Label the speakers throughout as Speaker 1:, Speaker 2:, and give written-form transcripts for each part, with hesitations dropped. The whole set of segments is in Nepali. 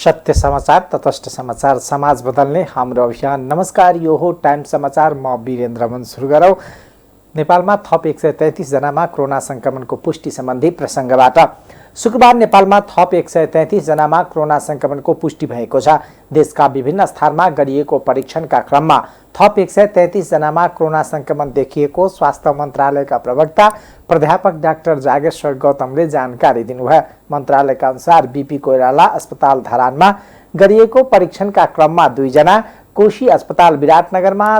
Speaker 1: सत्य समाचार, तटस्थ समाचार, समाज बदल्ने हाम्रो अभियान। नमस्कार, यो हो टाइम समाचार। म वीरेन्द्र मन सुरु गरौँ। नेपालमा थप 133 जनामा कोरोना संक्रमणको पुष्टि सम्बन्धी प्रसङ्गबाट। शुक्रबार नेपालमा थप 133 जनामा कोरोना संक्रमणको पुष्टि भएको छ। देशका विभिन्न स्थानमा गरिएको परीक्षणका क्रममा थप 133 जनामा कोरोना संक्रमण देखिएको स्वास्थ्य मन्त्रालयका प्रवक्ता प्राध्यापक डाक्टर जागेश्वर गौतमले जानकारी दिनुभयो। मन्त्रालयका अनुसार बीपी कोइराला अस्पताल धरानमा गरिएको परीक्षणका क्रममा 2 जना, कोशी अस्पताल विराटनगरमा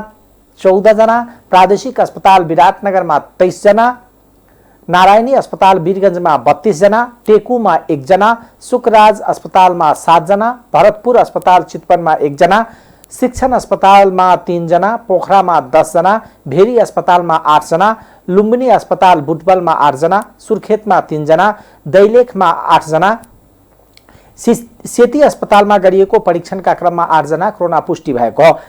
Speaker 1: 14 जना, प्रादेशिक अस्पताल विराटनगरमा 23 जना, नारायणी अस्पताल वीरगञ्जमा 32 जना, टेकुमा 1 जना, सुकराज अस्पतालमा 7 जना, भरतपुर अस्पताल चितवनमा 1 जना, शिक्षण अस्पतालमा 3 जना, पोखरामा 10 जना, भेरी अस्पतालमा 8 जना, लुम्बिनी अस्पताल बुटवलमा 8 जना, सुर्खेतमा 3 जना, दैलेखमा 8 जना, सेती अस्पतालमा गरिएको परीक्षणका क्रममा 8 जना कोरोना पुष्टि भएको हो।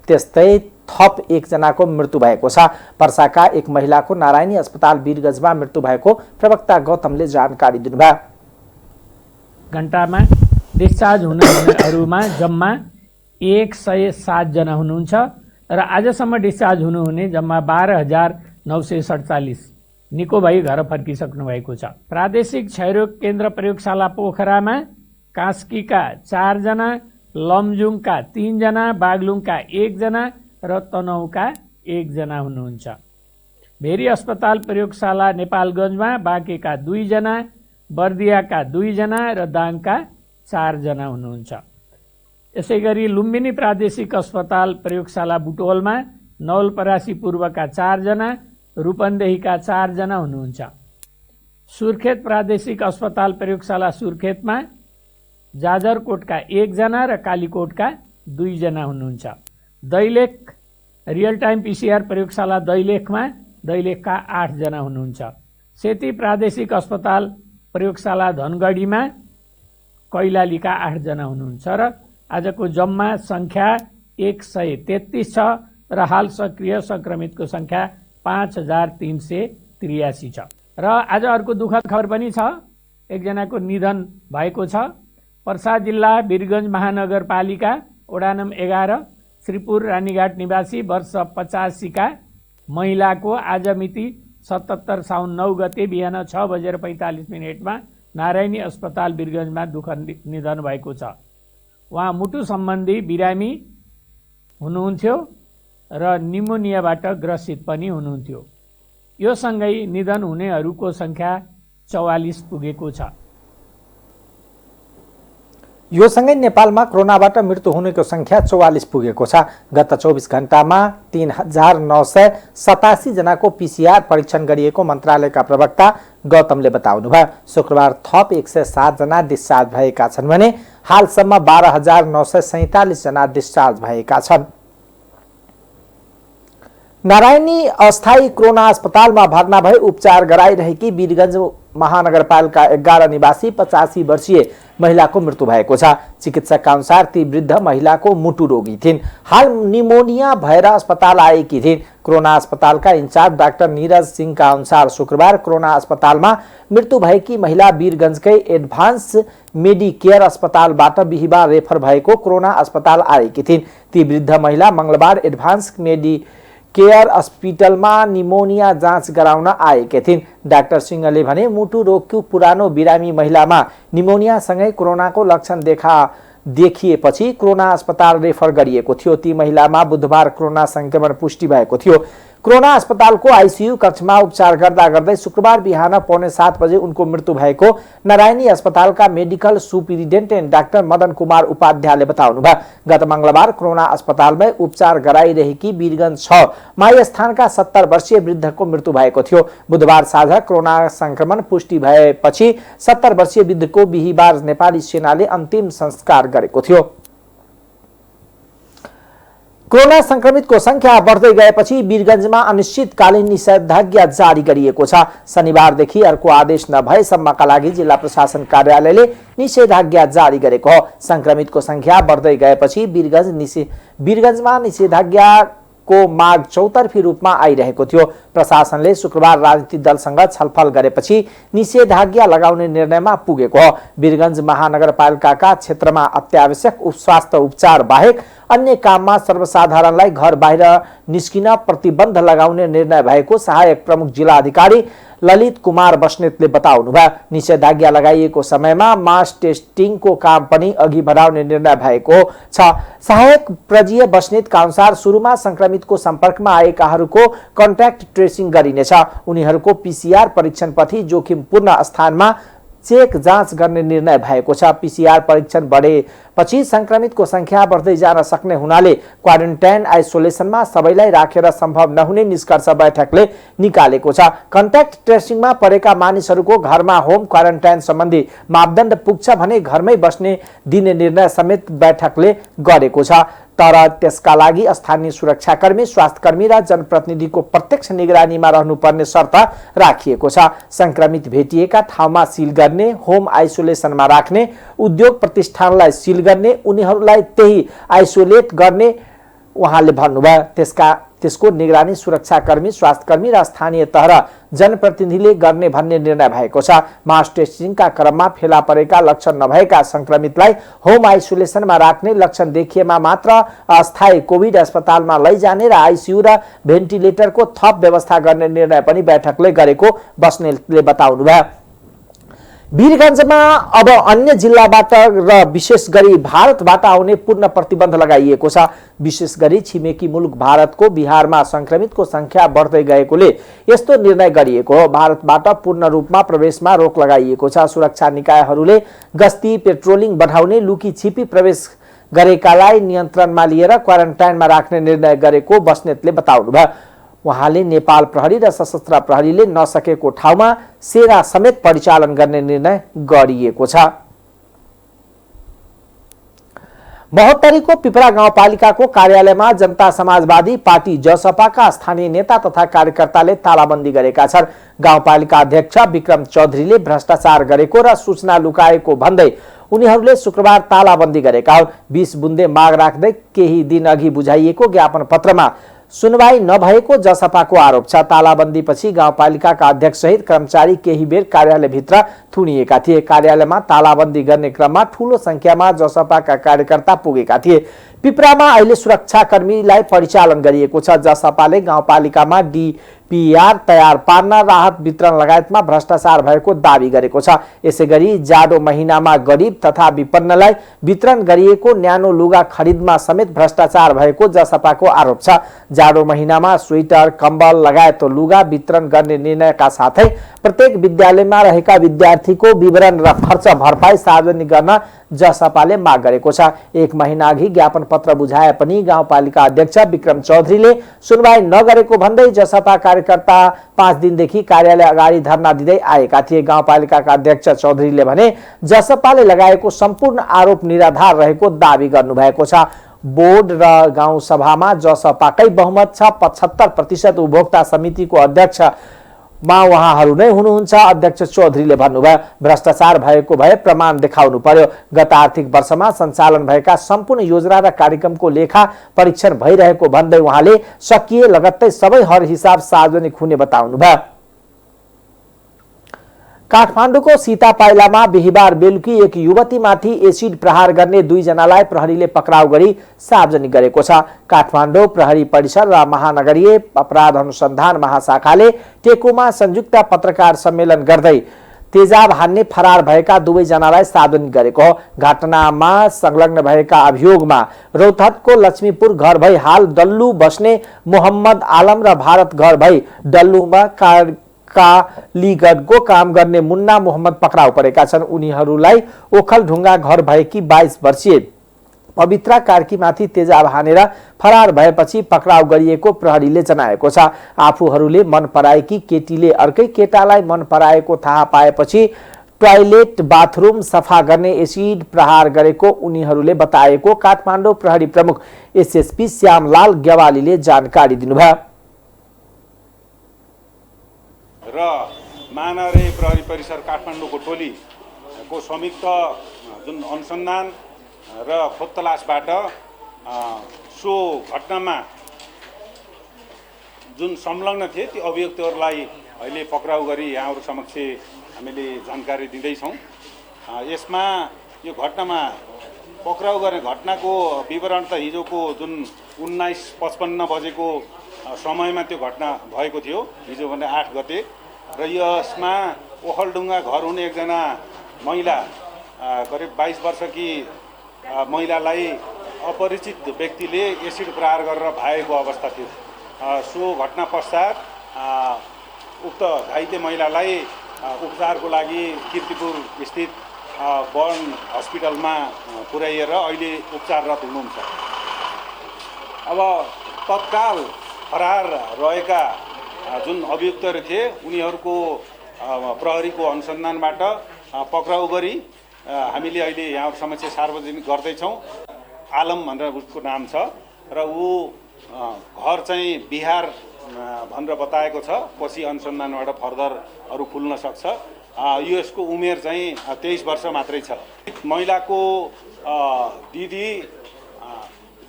Speaker 1: त्यस्तै थप 1 जनाको मृत्यु भएको छ। पर्साका एक महिलाको नारायणी अस्पताल वीरगञ्जमा मृत्यु भएको प्रवक्ता गौतमले जानकारी दिनुभयो।
Speaker 2: घण्टामा डिस्चार्ज हुनेहरूमा जम्मा 107 जना हुनुहुन्छ र आजसम्म डिस्चार्ज हुनुहुने जम्मा 12,947 निको भई घर फर्किसक्नु भएको छ। प्रादेशिक क्षयरोग केन्द्र प्रयोगशाला पोखरामा कास्कीका 4 जना, लमजुङका 3 जना, बागलुङका 1 जना र तनहुँका 1 जना हुनुहुन्छ। भेरी अस्पताल प्रयोगशाला नेपालगञ्जमा बाँकेका 2 जना, बर्दियाका 2 जना र दाङका 4 जना हुनुहुन्छ। यसैगरी लुम्बिनी प्रादेशिक अस्पताल प्रयोगशाला बुटवलमा नवलपरासी पूर्वका 4 जना, रूपन्देहीका 4 जना हुनुहुन्छ। सुर्खेत प्रादेशिक अस्पताल प्रयोगशाला सुर्खेतमा जाजरकोटका 1 जना र कालीकोटका 2 जना हुनुहुन्छ। दैलेख रियल टाइम पीसीआर प्रयोगशाला दैलेखमा दैलेखका 8 जना हुनुहुन्छ। सेती प्रादेशिक अस्पताल प्रयोगशाला धनगढीमा कैलालीका 8 जना हुनुहुन्छ र आजको जम्मा संख्या 133 छ र हाल सक्रिय संक्रमितको संख्या 5,383 छ। र आज अर्को दुःखद खबर पनि छ। 1 जनाको निधन भएको छ। पर्सा जिल्ला वीरगञ्ज महानगरपालिका वडा नम्बर 11 श्रीपुर रानीघाट निवासी वर्ष 85 का महिलाको आज मिति 77 साउन 9 गते बिहान 6:45 नारायणी अस्पताल वीरगञ्जमा दुःखद निधन भएको छ। उहाँ मुटु सम्बन्धी बिरामी हुनुहुन्थ्यो र निमोनियाबाट ग्रसित पनि हुनुहुन्थ्यो। यो सँगै निधन हुनेहरूको संख्या 44 पुगेको छ।
Speaker 1: यो सँगै नेपालमा कोरोनाबाट मृत्यु हुनेको संख्या 44 पुगेको छ। गत 24 घण्टामा 3,987 जनाको पीसीआर परीक्षण गरिएको मन्त्रालयका प्रवक्ता गौतमले बताउनुभयो। शुक्रबार थप 107 जना डिस्चार्ज भएका छन् भने हालसम्म 12,947 जना डिस्चार्ज भएका छन्। नारायणी अस्थायी कोरोना अस्पतालमा भर्ना भई उपचार गराइरहेकी वीरगञ्ज महानगरपालिका 11 निवासी 85 वर्षीय महिलाको मृत्यु भएको छ। चिकित्सकका अनुसार ती वृद्ध महिलाको मुटु रोगी थिइन्। हाल निमोनिया भएर अस्पताल आएकी थिइन्। कोरोना अस्पतालका इन्चार्ज डाक्टर नीरज सिंहका अनुसार शुक्रबार कोरोना अस्पतालमा मृत्यु भएकी महिला वीरगञ्जकै एडभान्स मेडिकेयर अस्पतालबाट बिहिबार रेफर भएको कोरोना अस्पताल आएकी थिइन्। ती वृद्ध महिला मंगलबार एडभान्स मेडिकेयर अस्पतालमा निमोनिया जाँच गराउन आएकी थिइन्। डाक्टर सिंहले भने मुटु रोगको पुरानो बिरामी महिलामा निमोनियासँगै कोरोनाको लक्षण देखिएपछि कोरोना अस्पताल रेफर गरिएको थियो। ती महिलामा बुधबार कोरोना संक्रमण पुष्टि भएको थियो। कोरोना अस्पतालको आईसीयू कक्षमा उपचार गर्दा गर्दै शुक्रबार बिहान 6:45 बजे उनको मृत्यु भएको नारायणी अस्पतालका medical superintendent doctor Madan Kumar उपाध्यायले बताउनुभयो। गत मंगलबार कोरोना अस्पतालमै उपचार गराइरहेकी वीरगञ्ज 6 माइस्थानका 70 वर्षीय वृद्धको मृत्यु भएको थियो। बुधबार साँझ कोरोना संक्रमण पुष्टि भएपछि 70 वर्षीय वृद्धको बिहिबार नेपाली सेनाले अन्तिम संस्कार गरेको थियो। कोरोना संक्रमितको संख्या बढ्दै गएपछि वीरगञ्जमा अनिश्चितकालीन निषेधाज्ञा जारी गरिएको छ। शनिबारदेखि अर्को आदेश नभएसम्मका लागि जिल्ला प्रशासन कार्यालयले निषेधाज्ञा जारी गरेको हो। संक्रमितको संख्या बढ्दै गएपछि वीरगञ्जमा निषेधाज्ञा को माग चौतर्फी रूपमा आइरहेको थियो। प्रशासनले शुक्रबार राजनीतिक दलसँग छलफल गरेपछि निषेधाज्ञा लगाउने निर्णयमा पुगेको हो। वीरगञ्ज महानगरपालिकाका क्षेत्रमा अत्यावश्यक स्वास्थ्य उपचार बाहेक अन्य काममा सर्वसाधारणलाई घर बाहिर निस्किन प्रतिबन्ध लगाउने निर्णय भएको सहायक प्रमुख जिल्ला अधिकारी ललित कुमार बस्नेतले बताउनुभयो। निषेधाज्ञा लगाइएको समयमा मास टेस्टिङको काम पनि अघि बढाउने निर्णय भएको छ। सहायक प्रजीय बस्नेतका अनुसार सुरुमा संक्रमितको सम्पर्कमा आएकाहरूको कन्ट्याक्ट ट्रेसिङ गरिनेछ। उनीहरूको पीसीआर परीक्षणपछि जोखिमपूर्ण स्थानमा चेक जाँच गर्ने निर्णय भएको छ। पीसीआर परीक्षण बढेपछि संक्रमितको संख्या बढ्दै जान सक्ने हुनाले क्वारेन्टाइन आइसोलेसनमा सबैलाई राखेर सम्भव नहुने निष्कर्ष बैठकले निकालेको छ। कन्ट्याक्ट ट्रेसिङमा परेका मानिसहरूको घरमा होम क्वारेन्टाइन सम्बन्धी मापदण्ड पुग्छ भने घरमै बस्ने दिने निर्णय समेत बैठकले गरेको छ। तर त्यसका लागि स्थानीय सुरक्षाकर्मी, स्वास्थ्यकर्मी र जनप्रतिनिधिको प्रत्यक्ष निगरानीमा रहनुपर्ने शर्त राखिएको छ। संक्रमित भेटिएका ठाउँमा सिल गर्ने, होम आइसोलेसनमा राख्ने, उद्योग प्रतिष्ठानलाई सिल गर्ने, उनीहरूलाई त्यही आइसोलेट गर्ने उहाँले भन्नुभयो। त्यसको निगरानी सुरक्षाकर्मी, स्वास्थ्यकर्मी र स्थानीय तह र जनप्रतिनिधिले गर्ने भन्ने निर्णय भएको छ। मास टेस्टिङका क्रममा फेला परेका लक्षण नभएका संक्रमितलाई होम आइसोलेसनमा राख्ने, लक्षण देखिएमा मात्र अस्थायी कोभिड अस्पतालमा लैजाने र आइसियु र भेन्टिलेटरको थप व्यवस्था गर्ने निर्णय पनि बैठकले गरेको बस्नेतले बताउनुभयो। वीरगञ्जमा अब अन्य जिल्लाबाट र विशेष गरी भारतबाट आउने पूर्ण प्रतिबन्ध लगाइएको छ। विशेष गरी छिमेकी मुलुक भारतको बिहारमा संक्रमितको संख्या बढ्दै गएकोले यस्तो निर्णय गरिएको हो। भारतबाट पूर्ण रूपमा प्रवेशमा रोक लगाइएको छ। सुरक्षा निकायहरूले गस्ती पेट्रोलिङ बढाउने, लुकी छिपी प्रवेश गरेकालाई नियन्त्रणमा लिएर क्वारेन्टाइनमा राख्ने निर्णय गरेको बस्नेतले बताउनुभयो। उहाँले नेपाल प्रहरी र सशस्त्र प्रहरीले नसकेको ठाउँमा सेना समेत परिचालन गर्ने निर्णय गरिएको छ। महोत्तरीको पिपरा गाउँपालिकाको कार्यालयमा जनता समाजवादी पार्टी जसपाका स्थानीय नेता तथा कार्यकर्ताले तालाबन्दी गरेका छन्। गाउँपालिका अध्यक्ष विक्रम चौधरीले भ्रष्टाचार गरेको र सूचना लुकाएको भन्दै उनीहरूले शुक्रबार तालाबन्दी गरेका हुन्। 20 बुन्दे माग राख्दै केही दिन अघि बुझाइएको ज्ञापन पत्रमा सुनवाई नभएको जसपाको आरोप छ। तालाबन्दीपछि गाउँपालिकाका अध्यक्ष सहित कर्मचारी केही बेर कार्यालयभित्र थुनिएका थिए। कार्यालयमा तालाबन्दी गर्ने क्रममा ठूलो संख्यामा जसपाका कार्यकर्ता पुगेका थिए। पिपरामा अहिले सुरक्षाकर्मीलाई परिचालन गरिएको छ। जसपाले गाउँपालिकामा डीपीआर तयार पार्न, राहत वितरण लगायतमा भ्रष्टाचार भएको दावी गरेको छ। यसैगरी जाडो महिनामा गरिब तथा विपन्नलाई वितरण गरिएको न्यानो लुगा खरिदमा समेत भ्रष्टाचार भएको जसपाको आरोप छ। जाडो महिनामा स्वेटर, कम्बल लगायत लुगा वितरण गर्ने निर्णयका साथै प्रत्येक विद्यालयमा रहेका विद्यार्थीको विवरण र खर्च भरपाई सार्वजनिक गर्न जसपाले माग गरेको छ। 1 महिना अघि ज्ञापन पत्र बुझाए पनि गाउँपालिका अध्यक्ष विक्रम चौधरीले सुनवाई नगरेको भन्दै जसपा कार्यकर्ता 5 दिनदेखि कार्यालय अगाडि धरना दिँदै आएका थिए। गाउँपालिकाका अध्यक्ष चौधरीले भने जसपाले लगाएको सम्पूर्ण आरोप निराधार रहेको दावी गर्नुभएको छ। बोर्ड र गाउँसभामा जसपाकै बहुमत छ। 75% उपभोक्ता समितिको अध्यक्ष उहाँहरू नै हुनुहुन्छ। अध्यक्ष चौधरीले भन्नुभयो, भ्रष्टाचार भएको भए प्रमाण देखाउनु पर्यो। गत आर्थिक वर्षमा सञ्चालन भएका सम्पूर्ण योजना र कार्यक्रमको लेखा परीक्षण भइरहेको भन्दै उहाँले सकिए लगत्तै सबै हर हिसाब सार्वजनिक हुने बताउनुभयो। काठमाडौँको सीतापाइलामा बिहिबार बेलुकी एक युवतीमाथि एसिड प्रहार गर्ने 2 जनालाई प्रहरीले पक्राउ गरी सार्वजनिक गरेको छ। काठमाडौँ प्रहरी परिसर र महानगरीय अपराध अनुसन्धान महाशाखाले टेकुमा संयुक्त पत्रकार सम्मेलन गर्दै तेजाब हान्ने फरार भएका 2 जनालाई सार्वजनिक गरेको हो। घटनामा संलग्न भएका अभियोगमा रौतहटको लक्ष्मीपुर घर भई हाल डल्लु बस्ने मोहम्मद आलम र भारत घर भई डल्लुमा कालीगढको काम गर्ने मुन्ना मोहम्मद पक्राउ परेका छन्। उनीहरूलाई ओखलढुङ्गा घर भएकी 22 वर्षीय पवित्रा कार्कीमाथि तेजाब हानेर फरार भएपछि पक्राउ गरिएको प्रहरीले जनाएको छ। आफूहरूले मन पराएकी केटीले अर्कै केटालाई मन पराएको थाहा पाएपछि टोयलेट बाथरूम सफा गर्ने एसिड प्रहार गरेको उनीहरूले बताएको काठमाडौँ प्रहरी प्रमुख एसएसपी श्यामलाल ग्यावालीले जानकारी दिनुभयो।
Speaker 3: र महानगरीय प्रहरी परिसर काठमाडौँको टोलीको संयुक्त जुन अनुसन्धान र खोज तलासबाट सो घटनामा जुन संलग्न थिए ती अभियुक्तहरूलाई अहिले पक्राउ गरी यहाँहरू समक्ष हामीले जानकारी दिँदैछौँ। यसमा यो घटनामा पक्राउ गर्ने घटनाको विवरण त हिजोको जुन 19:55 बजेको समयमा त्यो घटना भएको थियो, हिजो भने 8 गते, र यसमा ओखलढुङ्गा घर हुने एकजना महिला करिब 22 वर्षकी महिलालाई अपरिचित व्यक्तिले एसिड प्रहार गरेर भागेको अवस्था थियो। सो घटना पश्चात उक्त घाइते महिलालाई उपचारको लागि कीर्तिपुर स्थित बर्न हस्पिटलमा पुर्याइएर अहिले उपचाररत हुनुहुन्छ। अब तत्काल फरार रहेका जुन अभियुक्तहरू थिए उनीहरूको प्रहरीको अनुसन्धानबाट पक्राउ गरी हामीले अहिले यहाँहरू समक्ष सार्वजनिक गर्दैछौँ। आलम भनेर उसको नाम छ र ऊ घर चाहिँ बिहार भनेर बताएको छ। पछि अनुसन्धानबाट फर्दर अरू खुल्न सक्छ। यसको उमेर चाहिँ 23 वर्ष मात्रै छ। महिलाको दिदी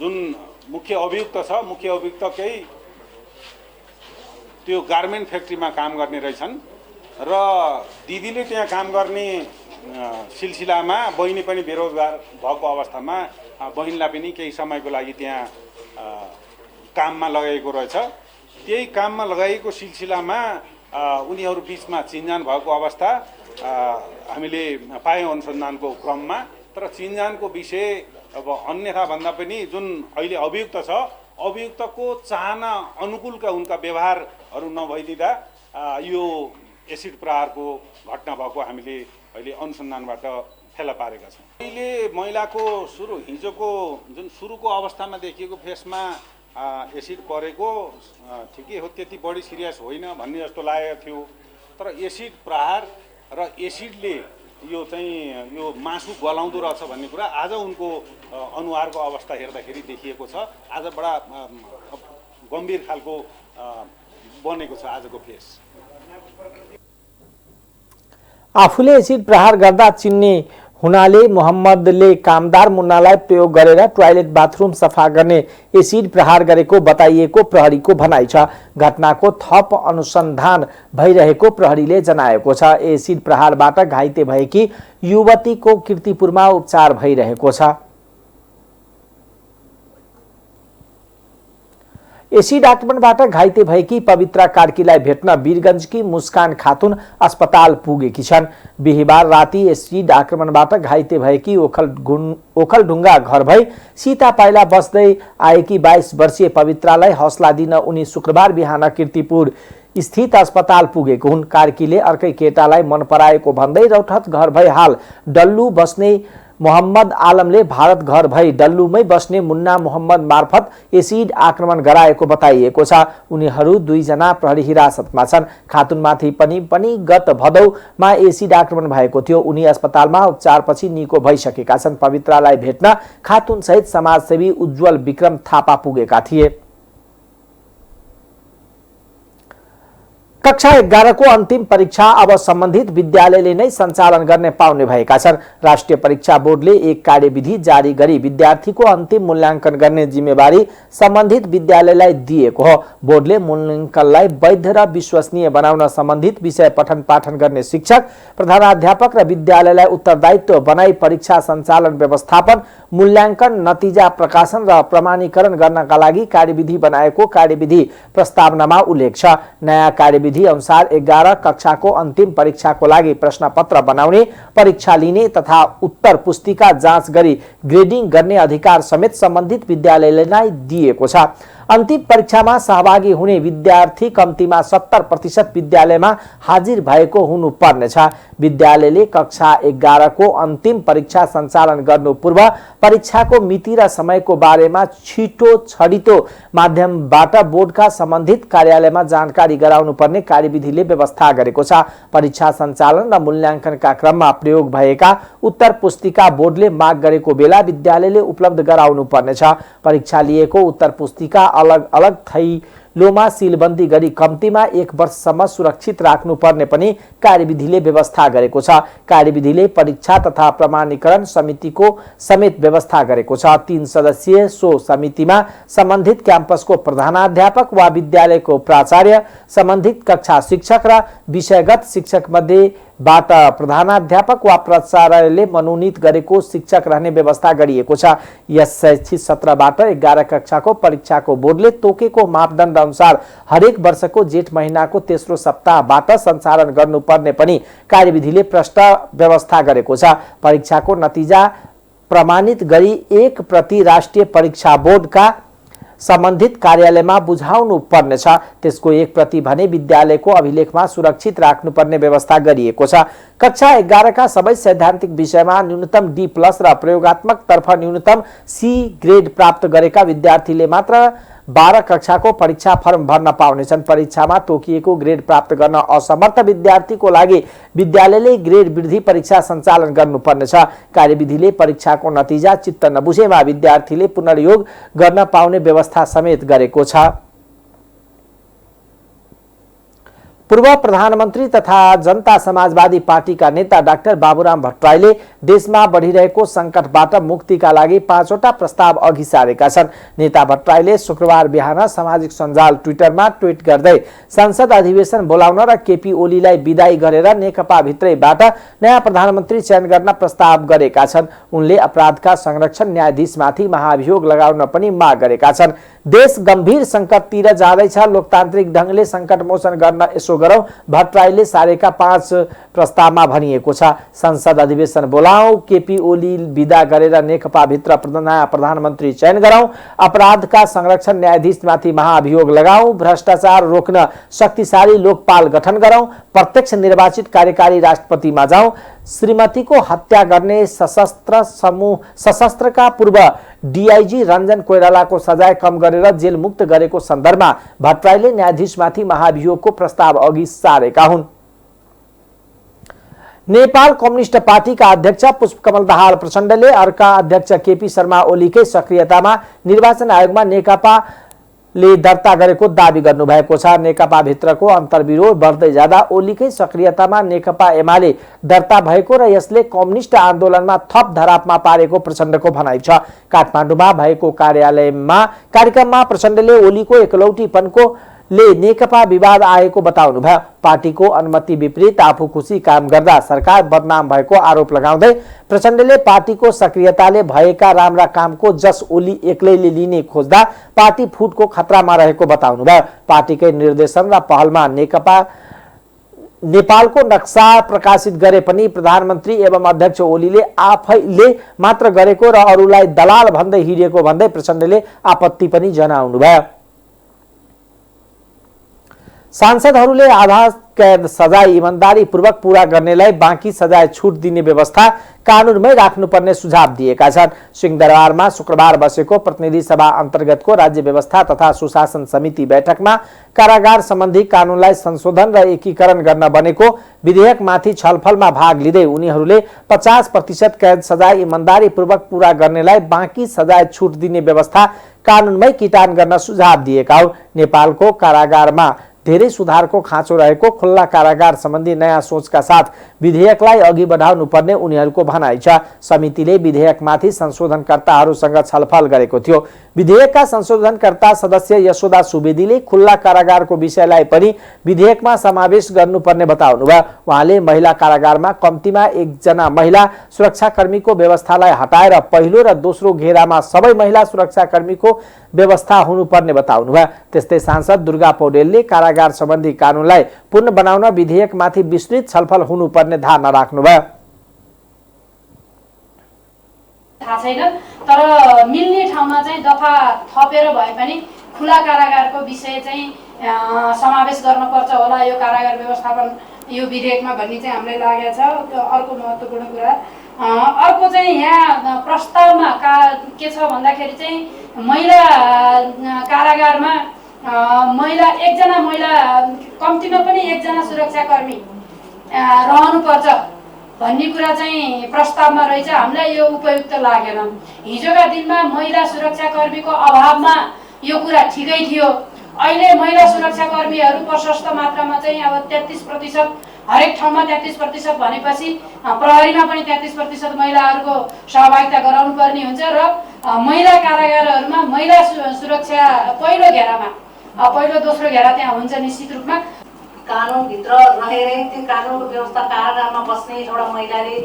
Speaker 3: जुन मुख्य अभियुक्त छ, मुख्य अभियुक्तकै त्यो गार्मेन्ट फ्याक्ट्रीमा काम गर्ने रहेछन् र दिदीले त्यहाँ काम गर्ने सिलसिलामा बहिनी पनि बेरोजगार भएको अवस्थामा बहिनीलाई पनि केही समयको लागि त्यहाँ काममा लगाएको रहेछ। त्यही काममा लगाइएको सिलसिलामा उनीहरू बिचमा चिनजान भएको अवस्था हामीले पायौँ अनुसन्धानको क्रममा। तर चिनजानको विषय अब अन्यथा भन्दा पनि जुन अहिले अभियुक्त छ, अभियुक्तको चाहना अनुकूलका उनका व्यवहारहरू नभइदिँदा यो एसिड प्रहारको घटना भएको हामीले अहिले अनुसन्धानबाट फेला पारेका छौँ। अहिले महिलाको हिजोको जुन सुरुको अवस्थामा देखिएको फेसमा एसिड परेको ठिकै हो, त्यति बढी सिरियस होइन भन्ने जस्तो लागेको थियो। तर एसिड प्रहार र एसिडले यो मासु गलाउँदो रहेछ भन्ने कुरा आज उनको अनुहारको अवस्था हेर्दाखेरि देखिएको छ। आज बडा गम्भीर खालको बनेको छ आजको फेस।
Speaker 1: आफूले एसिड प्रहार गर्दा चिन्ने हुनाले मोहम्मदले कामदार मुन्नालाई प्रयोग गरेर टोयलेट बाथरूम सफा गर्ने एसिड प्रहार गरेको बताइएको प्रहरीको भनाइ छ। घटनाको थप अनुसन्धान भइरहेको प्रहरीले जनाएको छ। एसिड प्रहारबाट घाइते भएकी युवतीको कीर्तिपुरमा उपचार भइरहेको छ। एसिड आक्रमणबाट घाइते भएकी पवित्रा कार्कीलाई भेट्न वीरगंजकी मुस्कान खातुन अस्पताल पुगेकी छन्। बिहिबार राति एसिड आक्रमणबाट घाइते भएकी ओखलढुङ्गा घर भई सीता पाइला बस्दै आएकी 22 वर्षीय पवित्रालाई हौसला दिन उनी शुक्रबार बिहान कीर्तिपुर स्थित अस्पताल पुगेको हुन्। कार्कीले अर्कै केटालाई मन पराएको भन्दै रौठत घर भई हाल डल्लु बस्ने मोहम्मद आलमले भारत घर भई डल्लुमै बस्ने मुन्ना मोहम्मद मार्फत एसिड आक्रमण गराएको बताइएको छ। उनीहरू 2 जना प्रहरी हिरासतमा छन्। खातुनमाथि पनि गत भदौमा एसिड आक्रमण भएको थियो। उनी अस्पतालमा उपचारपछि निको भइसकेका छन्। पवित्रालाई भेट्न खातुन सहित समाजसेवी उज्जवल विक्रम थापा पुगेका थिए। कक्षा 11 को अन्तिम परीक्षा अब सम्बन्धित विद्यालयले नै सञ्चालन गर्ने पाउने भएका छन्। राष्ट्रिय परीक्षा बोर्डले एक कार्यविधि जारी गरी विद्यार्थीको अन्तिम मूल्याङ्कन गर्ने जिम्मेवारी सम्बन्धित विद्यालयलाई दिएको हो। बोर्डले मूल्याङ्कनलाई वैध र विश्वसनीय बनाउन सम्बन्धित विषय पठन पाठन गर्ने शिक्षक, प्रधानाध्यापक र विद्यालयलाई उत्तरदायित्व बनाई परीक्षा सञ्चालन, व्यवस्थापन, मूल्याङ्कन, नतिजा प्रकाशन र प्रमाणीकरण गर्नका लागि कार्यविधि बनाएको कार्यविधि प्रस्तावनामा उल्लेख छ। नयाँ कार्यविधि अनुसार 11 कक्षाको अन्तिम परीक्षाको लागि प्रश्नपत्र बनाउने, परीक्षा लिने तथा उत्तर पुस्तिका जाँच गरी ग्रेडिङ गर्ने अधिकार समेत सम्बन्धित विद्यालयलाई नै दिएको छ। अन्तिम परीक्षामा सहभागी हुने विद्यार्थी कम्तीमा 70% विद्यालयमा हाजिर भएको हुनुपर्नेछ। विद्यालयले कक्षा 11 को अन्तिम परीक्षा सञ्चालन गर्नु पूर्व परीक्षाको मिति र समयको बारेमा छिटो छडितो माध्यमबाट बोर्डका सम्बन्धित कार्यालयमा जानकारी गराउनु पर्ने कार्यविधिले व्यवस्था गरेको छ। परीक्षा सञ्चालन र मूल्याङ्कनका क्रममा प्रयोग भएका उत्तर पुस्तिका बोर्डले माग गरेको बेला विद्यालयले उपलब्ध गराउनु पर्नेछ। परीक्षा लिएको उत्तर पुस्तिका अलग अलग लोमा सीलबन्दी गरी कम्तीमा 1 वर्षसम्म सुरक्षित राख्नुपर्ने पनि कार्यविधिले व्यवस्था गरेको छ। कार्यविधिले परीक्षा तथा प्रमाणीकरण समितिको समेत व्यवस्था गरेको छ। 3 सदस्यीय सो समितिमा सम्बन्धित क्याम्पसको प्रधानाध्यापक वा विद्यालयको प्राचार्य, सम्बन्धित कक्षा शिक्षक र विषयगत शिक्षक मध्येबाट प्रधानाध्यापक वा प्राचार्यले मनोनित गरेको शिक्षक रहने व्यवस्था गरिएको छ। यस शैक्षिक सत्रबाट 11 कक्षाको परीक्षाको बोर्डले तोकेको मापदण्ड अनुसार हरेक वर्षको जेठ महिनाको तेस्रो सप्ताहबाट सञ्चालन गर्नुपर्ने पनि कार्यविधिले प्रष्ट व्यवस्था गरेको छ। परीक्षाको नतिजा प्रमाणित गरी 1 प्रति राष्ट्रिय परीक्षा बोर्डका सम्बन्धित कार्यालयमा बुझाउनु पर्नेछ। त्यसको 1 प्रति भने विद्यालयको अभिलेखमा सुरक्षित राख्नुपर्ने व्यवस्था गरिएको छ। कक्षा 11 का सबै सैद्धान्तिक विषयमा न्यूनतम D+ र प्रयोगात्मक तर्फ न्यूनतम C ग्रेड प्राप्त गरेका विद्यार्थीले मात्र 12 कक्षाको परीक्षा फर्म भर्न पाउनेछन्। परीक्षामा तोकिएको ग्रेड प्राप्त गर्न असमर्थ विद्यार्थीको लागि विद्यालयले ग्रेड वृद्धि परीक्षा सञ्चालन गर्नुपर्नेछ। कार्यविधिले परीक्षाको नतिजा चित्त नबुझेमा विद्यार्थीले पुनर्योग गर्न पाउने व्यवस्था समेत गरेको छ। पूर्व प्रधानमन्त्री तथा जनता समाजवादी पार्टीका नेता डाक्टर बाबुराम भट्टराईले देशमा बढिरहेको संकटबाट मुक्तिका लागि 5 वटा प्रस्ताव अघि सारेका छन्। नेता भट्टराईले शुक्रबार बिहान सामाजिक सञ्जाल ट्विटरमा ट्विट गर्दै संसद अधिवेशन बोलाउन र केपी ओलीलाई विदाई गरेर नेकपा भित्रैबाट नयाँ प्रधानमन्त्री चयन गर्न प्रस्ताव गरेका छन्। उनले अपराधका संरक्षण न्यायाधीशमाथि महाभियोग लगाउन पनि माग गरेका छन्। देश गम्भीर संकटतिर जाँदैछ, लोकतान्त्रिक ढंगले संकट मोचन गर्न यसो गरौं, भट्टराईले सारेका 5 प्रस्तावमा भनिएको छ। संसद अधिवेशन बोलाऊ, केपी ओली विदा गरेर नेकपा भित्र नयाँ प्रधानमन्त्री चयन गरौं, अपराधका संरक्षण न्यायाधीशमाथि महाभियोग लगाऊ, भ्रष्टाचार रोक्न शक्तिशाली लोकपाल गठन गरौं, प्रत्यक्ष निर्वाचित कार्यकारी राष्ट्रपतिमा जाऊ, श्रीमतीको हत्या गर्ने सशस्त्रका पूर्व डीआईजी रञ्जन कोइरालाको सजाय कम गरेर जेल मुक्त गरेको सन्दर्भमा भट्टराईले न्यायाधीशमाथि महाभियोगको प्रस्ताव अघि सारेका हुन्। नेपाल कम्युनिस्ट पार्टीका अध्यक्ष पुष्पकमल दाहाल प्रचण्डले अर्का अध्यक्ष केपी शर्मा ओलीकै सक्रियतामा निर्वाचन आयोगमा नेकपाले दर्ता गरेको दावी गर्नुभएको छ। नेकपा भित्रको अन्तर्विरोध बढ्दै जाँदा ओलीकै सक्रियतामा नेकपा एमाले दर्ता भएको र यसले कम्युनिस्ट आन्दोलनमा थप धरापमा पारेको प्रचण्डको भनाइ छ। काठमाडौँमा भएको कार्यक्रममा प्रचण्डले ओलीको एकलौटीपनको नेकपा विवाद आएको बताउनुभयो। पार्टीको अनुमति विपरीत आफू खुसी काम गर्दा सरकार बदनाम भएको आरोप लगाउँदै प्रचण्डले पार्टीको सक्रियताले भएका राम्रा कामको जस ओली एक्लैले लिने खोज्दा पार्टी फुटको खतरामा रहेको बताउनुभयो। पार्टीकै निर्देशन र पहलमा नेपालको नक्सा प्रकाशित गरे पनि प्रधानमन्त्री एवं अध्यक्ष ओलीले आफैले मात्र गरेको र अरूलाई दलाल भन्दै हिँडेको भन्दै प्रचण्डले आपत्ति पनि जनाउनुभयो। सांसदहरूले आधा कैद सजाय ईमानदारी पूर्वक पूरा गर्नेलाई बाँकी सजाय छुट दिने व्यवस्था कानूनमै राख्नुपर्ने सुझाव दिएका छन्। सिंहदरबारमा शुक्रबार बसेको प्रतिनिधि सभा अन्तर्गतको राज्य व्यवस्था तथा सुशासन समिति बैठकमा कारागार सम्बन्धी कानूनलाई संशोधन र एकीकरण गर्न बनेको विधेयकमाथि छलफलमा भाग लिँदै उनीहरूले 50% कैद सजाय ईमानदारी पूर्वक पूरा गर्नेलाई बाँकी सजाय छुट दिने व्यवस्था कानूनमै किटान गर्न सुझाव दिएका हुन्। नेपालको कारागारमा धेरै सुधारको खाँचो रहेको खुल्ला कारागार सम्बन्धी नयाँ सोचका साथ विधेयकलाई अघि बढाउनु पर्ने उनीहरूको भनाइ छ। समितिले विधेयकमाथि संशोधनकर्ताहरूसँग छलफल गरेको थियो। विधेयकका संशोधनकर्ता सदस्य यशोदा सुवेदीले खुल्ला कारागारको विषयलाई पनि विधेयकमा समावेश गर्नुपर्ने बताउनुभयो। उहाँले महिला कारागारमा कम्तीमा 1 जना महिला सुरक्षाकर्मीको व्यवस्थालाई हटाएर पहिलो र दोस्रो घेरामा सबै महिला सुरक्षाकर्मीको व्यवस्था हुनुपर्ने बताउनुभयो। त्यस्तै सांसद दुर्गा पौडेलले कारागार सम्बन्धी कानूनलाई पूर्ण बनाउन विधेयकमाथि विस्तृत छलफल हुनुपर्ने धारणा राख्नुभयो।
Speaker 4: थाहा छैन, तर मिल्ने ठाउँमा चाहिँ दफा थपेर भए पनि खुला कारागारको विषय चाहिँ समावेश गर्नुपर्छ होला यो कारागार व्यवस्थापन यो विधेयकमा भन्ने चाहिँ हामीलाई लागेको छ। अर्को महत्त्वपूर्ण कुरा अर्को चाहिँ यहाँ प्रस्तावमा के छ भन्दाखेरि चाहिँ महिला कारागारमा महिला 1 जना महिला कम्तीमा पनि 1 जना सुरक्षाकर्मी रहनुपर्छ भन्ने कुरा चाहिँ प्रस्तावमा रहेछ। हामीलाई यो उपयुक्त लागेन। हिजोका दिनमा महिला सुरक्षाकर्मीको अभावमा यो कुरा ठिकै थियो। अहिले महिला सुरक्षाकर्मीहरू प्रशस्त मात्रामा चाहिँ अब 33%, हरेक ठाउँमा 33% भनेपछि प्रहरीमा पनि 33% महिलाहरूको सहभागिता गराउनु पर्ने हुन्छ र महिला कारागारहरूमा महिला सुरक्षा पहिलो घेरामा, पहिलो दोस्रो घेरा त्यहाँ हुन्छ निश्चित रूपमा।
Speaker 5: कानुनभित्र रहेरै त्यो कानुनको व्यवस्था कारागारमा बस्ने एउटा महिलाले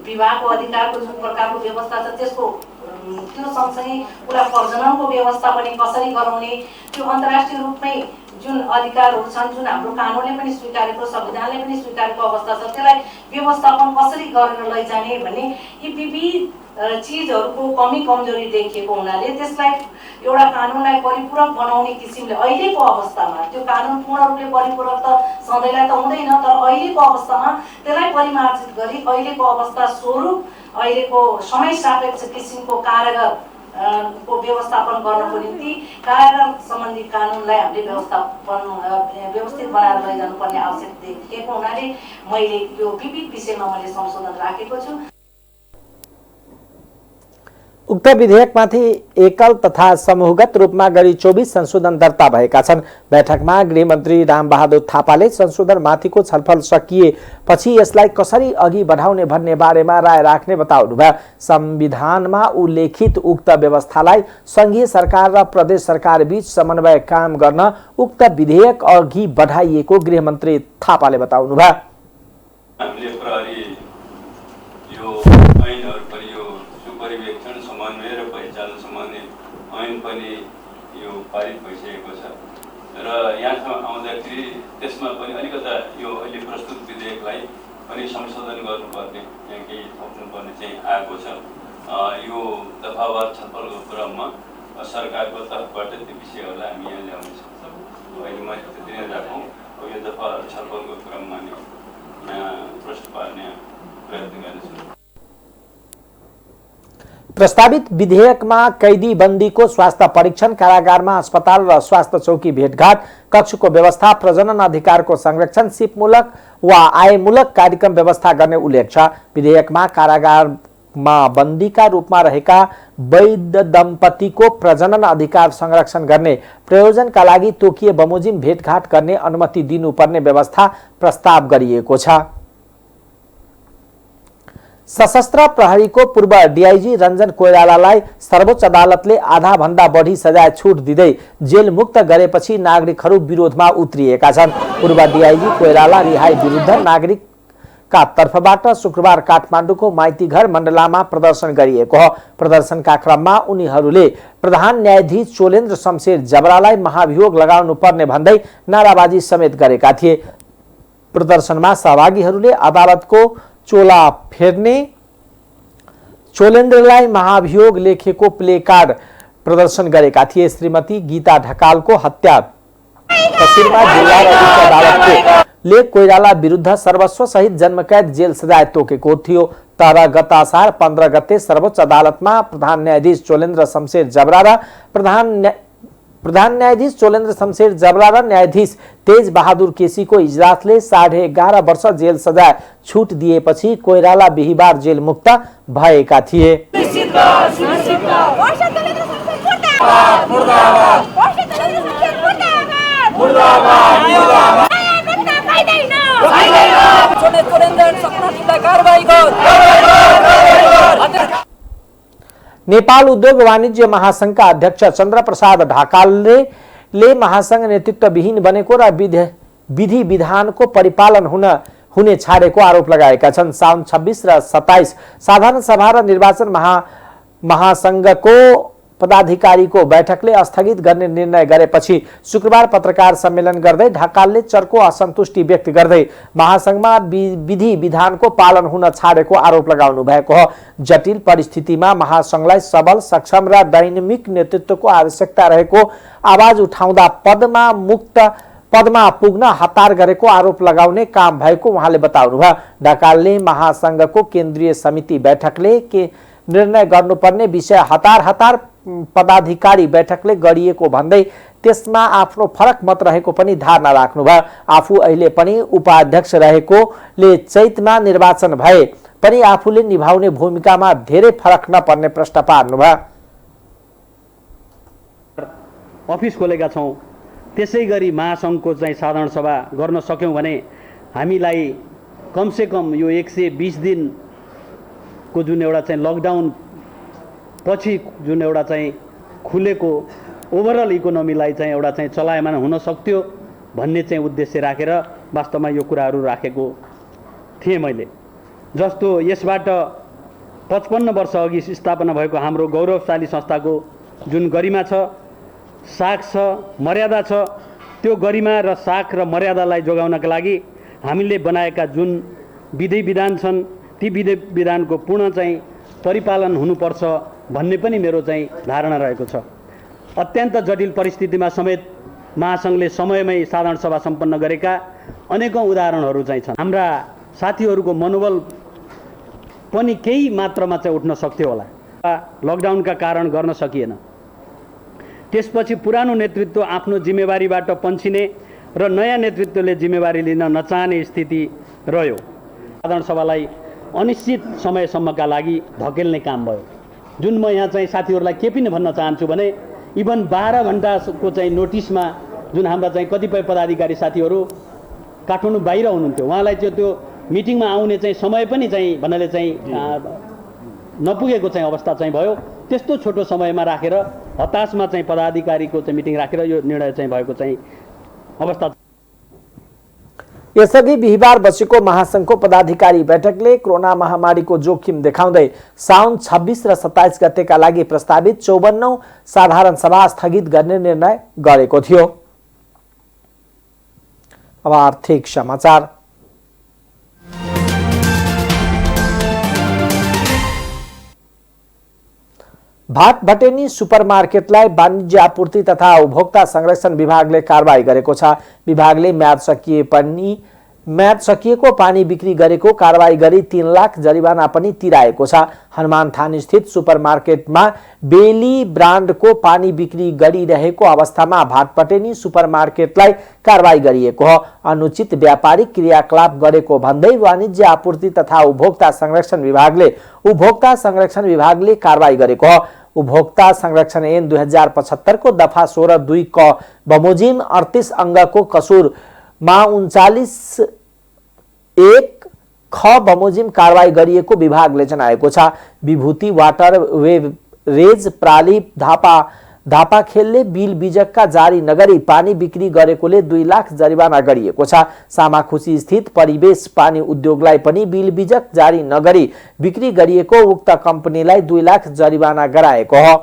Speaker 5: विवाहको अधिकारको जुन प्रकारको व्यवस्था छ त्यसको त्यो सँगसँगै उसलाई प्रजननको व्यवस्था पनि कसरी गराउने, त्यो अन्तर्राष्ट्रिय रूपमै जुन अधिकारहरू छन्, जुन हाम्रो कानुनले पनि स्वीकारेको, संविधानले पनि स्वीकारेको अवस्था छ, त्यसलाई व्यवस्थापन कसरी गरेर लैजाने भन्ने यी विविध चिजहरूको कमी कमजोरी देखिएको हुनाले त्यसलाई एउटा कानुनलाई परिपूरक बनाउने किसिमले अहिलेको अवस्थामा, त्यो कानुन पूर्ण रूपले परिपूरक त सधैँलाई त हुँदैन, तर अहिलेको अवस्थामा त्यसलाई परिमार्जित गरी अहिलेको अवस्था स्वरूप अहिलेको समय सापेक्ष किसिमको कारागार को व्यवस्थापन गर्नको निम्ति कारागार सम्बन्धी कानुनलाई हामीले व्यवस्थित बनाएर लैजानुपर्ने आवश्यक देखिएको हुनाले मैले यो विविध विषयमा मैले संशोधन राखेको छु।
Speaker 1: उक्त विधेयकमाथि एकल तथा समूहगत रूपमा गरी 24 संशोधन दर्ता भएका छन्। बैठकमा गृहमन्त्री रामबहादुर थापाले संशोधनमाथिको छलफल सकिएपछि यसलाई कसरी अघि बढाउने भन्ने बारेमा राय राख्ने बताउनुभयो। संविधानमा उल्लेखित उक्त व्यवस्थालाई संघीय सरकार र प्रदेश सरकार बीच समन्वय काम गर्न उक्त विधेयक अघि बढाइएको गृहमन्त्री थापाले बताउनुभयो।
Speaker 6: ऐन पनि यो पारित भइसकेको छ र यहाँसम्म आउँदाखेरि त्यसमा पनि अलिकता यो अहिले प्रस्तुत विधेयकलाई पनि संशोधन गर्नुपर्ने, यहाँ केही थप्नुपर्ने चाहिँ आएको छ। यो दफावार छलफलको क्रममा सरकारको तर्फबाट त्यो विषयहरूलाई हामी यहाँ ल्याउने सक्छौँ। अहिले मैले त्यति नै राखौँ, यो दफावार छलफलको क्रममा नै प्रश्न पार्ने प्रयत्न गर्नेछु।
Speaker 1: प्रस्तावित विधेयकमा कैदी बन्दीको स्वास्थ्य परीक्षण, कारागारमा अस्पताल र स्वास्थ्य चौकी भेटघाट कक्षको व्यवस्था, प्रजनन अधिकारको संरक्षण, सिपमूलक वा आयमूलक कार्यक्रम व्यवस्था गर्ने उल्लेख छ। विधेयकमा कारागारमा बन्दीका रूपमा रहेका वैध दम्पतिको प्रजनन अधिकार संरक्षण गर्ने प्रयोजनका लागि तोकिए बमोजिम भेटघाट गर्ने अनुमति दिनुपर्ने व्यवस्था प्रस्ताव गरिएको छ। सशस्त्र प्रहरीको पूर्व डीआईजी रञ्जन कोइरालालाई सर्वोच्च अदालतले आधा भन्दा बढी सजाय छुट दिँदै जेल मुक्त गरेपछि नागरिकहरू विरोधमा उत्रिएका छन्। पूर्व डीआईजी कोइराला रिहाई विरुद्ध नागरिकका तर्फबाट शुक्रबार काठमाडौँको माइतीघर मण्डलामा प्रदर्शन गरिएको हो। प्रदर्शनका क्रममा उनीहरूले प्रधान न्यायाधीश चोलेन्द्र शमशेर जबरालाई महाभियोग लगाउनु पर्ने भन्दै नाराबाजी समेत गरेका थिए। प्रदर्शनमा सहभागीहरूले अदालतको चोला फेर्ने, चोलेन्द्रलाई महाभियोग लेखेको प्लेकार्ड प्रदर्शन गरेका थिए। श्रीमती गीता ढकालको हत्या तस्विरमा जिल्ला र उच्च अदालतले कोइराला विरुद्ध सर्वस्व सहित जन्मकैद जेल सजाय तोकेको थियो। तर गत असार 15 गते सर्वोच्च अदालतमा प्रधान न्यायाधीश चोलेन्द्र शमशेर जबरा र प्रधान न्यायाधीश चोलेन्द्र शमशेर जबरा र न्यायाधीश तेज बहादुर केसीको इजलासले 11.5 वर्ष जेल सजाय छुट दिएपछि कोइराला बिहिबार जेल मुक्त भएका थिए। नेपाल उद्योग वाणिज्य महासंघका अध्यक्ष चन्द्र प्रसाद ढकालले महासंघ नेतृत्वविहीन बनेको र विधि विधानको परिपालन हुने छाडेको आरोप लगाएका छन्। साउन 26 र 27 साधारण सभा र निर्वाचन महासंघको पदाधिकारीको बैठकले स्थगित गर्ने निर्णय गरेपछि शुक्रबार पत्रकार सम्मेलन गर्दै ढकालले चर्को असन्तुष्टि व्यक्त गर्दै महासंघमा विधि विधानको पालन हुन छाडेको आरोप लगाउनु भएको हो। जटिल परिस्थितिमा महासंघलाई सबल, सक्षम र डाइनामिक नेतृत्वको आवश्यकता रहेको आवाज उठाउँदा पदमा पुग्न हतार गरेको आरोप लगाउने काम भएको उहाँले बताउनुभयो। ढकालले महासंघको केन्द्रीय समिति बैठकले के निर्णय गर्नुपर्ने विषय हतार पदाधिकारी बैठकले गरिएको भन्दै त्यसमा आफ्नो फरक मत रहेको पनि धारणा राख्नुभयो। आफू अहिले पनि उपाध्यक्ष रहेकोले चैतमा निर्वाचन भए पनि आफूले निभाउने भूमिकामा धेरै फरक नपर्ने प्रश्न पार्नुभयो।
Speaker 7: अफिस खोलेका छौं त्यसै गरी महासङ्घको चाहिँ साधारण सभा गर्न सक्यौँ भने हामीलाई कमसेकम यो 120 दिनको जुन एउटा चाहिँ लकडाउन पछि जुन एउटा चाहिँ खुलेको ओभरअल इकोनोमीलाई चाहिँ एउटा चाहिँ चलायमान हुन सक्थ्यो भन्ने चाहिँ उद्देश्य राखेर वास्तवमा यो कुराहरू राखेको थिएँ मैले। जस्तो यसबाट 55 वर्ष अघि स्थापना भएको हाम्रो गौरवशाली संस्थाको जुन गरिमा छ, साख छ, मर्यादा छ, त्यो गरिमा र साख र मर्यादालाई जोगाउनका लागि हामीले बनाएका जुन विधि विधान छन् ती विधि विधानको पूर्ण चाहिँ परिपालन हुनुपर्छ भन्ने पनि मेरो चाहिँ धारणा रहेको छ। अत्यन्त जटिल परिस्थितिमा समेत महासङ्घले समयमै साधारण सभा सम्पन्न गरेका अनेकौं उदाहरणहरू चाहिँ छन्। हाम्रा साथीहरूको मनोबल पनि केही मात्रामा चाहिँ उठ्न सक्थ्यो होला, लकडाउनका कारण गर्न सकिएन। त्यसपछि पुरानो नेतृत्व आफ्नो जिम्मेवारीबाट पन्छिने र नयाँ नेतृत्वले जिम्मेवारी लिन नचाहने स्थिति रह्यो। साधारण सभालाई अनिश्चित समयसम्मका लागि धकेल्ने काम भयो। जुन म यहाँ चाहिँ साथीहरूलाई के पनि भन्न चाहन्छु भने इभन 12 घण्टाको चाहिँ नोटिसमा जुन हाम्रा चाहिँ कतिपय पदाधिकारी साथीहरू काठमाडौँ बाहिर हुनुहुन्थ्यो, उहाँलाई चाहिँ त्यो मिटिङमा आउने चाहिँ समय पनि चाहिँ भन्नाले चाहिँ नपुगेको चाहिँ अवस्था चाहिँ भयो। त्यस्तो छोटो समयमा राखेर हताशमा चाहिँ पदाधिकारीको चाहिँ मिटिङ राखेर यो निर्णय चाहिँ भएको चाहिँ अवस्था।
Speaker 1: यसअघि बिहिबार बसेको महासंघको पदाधिकारी बैठकले कोरोना महामारीको जोखिम देखाउँदै साउन 26 र 27 गतेका लागि प्रस्तावित 54औं साधारण सभा स्थगित गर्ने निर्णय गरेको थियो। अब आर्थिक समाचार। भाटभटेनी सुपरमार्केटलाई वाणिज्य आपूर्ति तथा उपभोक्ता संरक्षण विभागले कारबाही गरेको छ। विभागले म्याद सकिएको पानी बिक्री गरेको कारबाही गरी 3 लाख जरिवाना पनि तिराएको छ। हनुमान थान स्थित सुपरमार्केटमा बेली ब्रान्डको पानी बिक्री गरिरहेको अवस्थामा भाटभटेनी सुपरमार्केटलाई कारबाही गरिएको हो। अनुचित व्यापारिक क्रियाकलाप गरेको भन्दै वाणिज्य आपूर्ति तथा उपभोक्ता संरक्षण विभागले कारबाही गरेको हो। उपभोक्ता संरक्षण ऐन 2075 को दफा 16(2) क बमोजिम 38 अंगको कसुरमा 39(1) ख बमोजिम कारबाही गरिएको विभागले जनाएको छ। विभूति वाटर वेवरेज प्राली धापाखेलले बिल बिजक्का जारी नगरी पानी बिक्री गरेकोले 2 लाख जरिवाना गरिएको छ। सामाखुसी स्थित परिवेश पानी उद्योगलाई पनि बिल बिजक जारी नगरी बिक्री गरिएको उक्त कम्पनीलाई 2 लाख जरिवाना गराएको हो।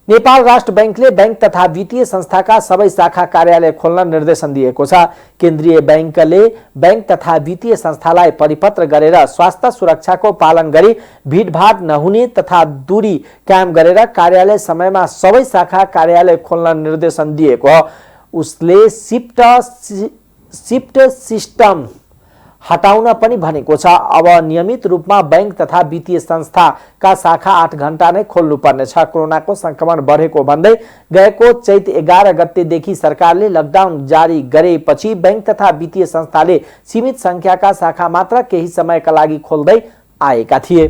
Speaker 1: नेपाल राष्ट्र बैंकले बैंक तथा वित्तीय संस्थाका सबै शाखा कार्यालय खोल्न निर्देशन दिएको छ। केन्द्रीय बैंकले बैंक तथा वित्तीय संस्थालाई परिपत्र गरेर स्वास्थ्य सुरक्षाको पालन गरी भीडभाड नहुने तथा दूरी कायम गरेर कार्यालय समयमा सबै शाखा कार्यालय खोल्न निर्देशन दिएको हो। उसले शिफ्ट सिस्टम हटाउन पनि भनेको छ। अब नियमित रूपमा बैंक तथा वित्तीय संस्थाका शाखा 8 घण्टा नै खोल्नु पर्नेछ। कोरोनाको संक्रमण बढेको भन्दै गएको चैत 11 गतेदेखि सरकारले लकडाउन जारी गरेपछि बैंक तथा वित्तीय संस्थाले सीमित संख्याका शाखा मात्र केही समयका लागि खोल्दै आएका थिए।